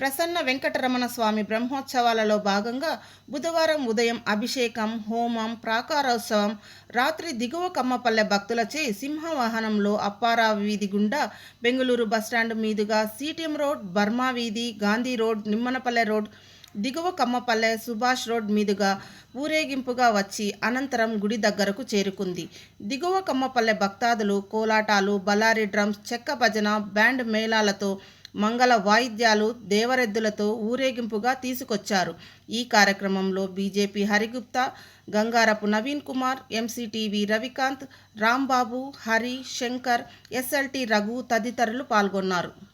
ప్రసన్న వెంకటరమణ స్వామి బ్రహ్మోత్సవాలలో భాగంగా బుధవారం ఉదయం అభిషేకం, హోమం, ప్రాకారోత్సవం, రాత్రి దిగువ కమ్మపల్లె భక్తులచే సింహవాహనంలో అప్పారావు వీధి గుండా బెంగళూరు బస్టాండ్ మీదుగా సిటిఎం రోడ్, బర్మా వీధి, గాంధీ రోడ్, నిమ్మనపల్లె రోడ్, దిగువ కమ్మపల్లె, సుభాష్ రోడ్ మీదుగా ఊరేగింపుగా వచ్చి అనంతరం గుడి దగ్గరకు చేరుకుంది. దిగువ కమ్మపల్లె భక్తాదులు కోలాటాలు, బలారీ డ్రమ్స్, చెక్క భజన, బ్యాండ్ మేళాలతో, మంగళ వాయిద్యాలు, దేవరెద్దులతో ఊరేగింపుగా తీసుకొచ్చారు. ఈ కార్యక్రమంలో BJP Harigupta, Gangarapu Naveen Kumar, MCTV Ravikanth, Rambabu, Hari, Shankar, SLT Raghu తదితరులు పాల్గొన్నారు.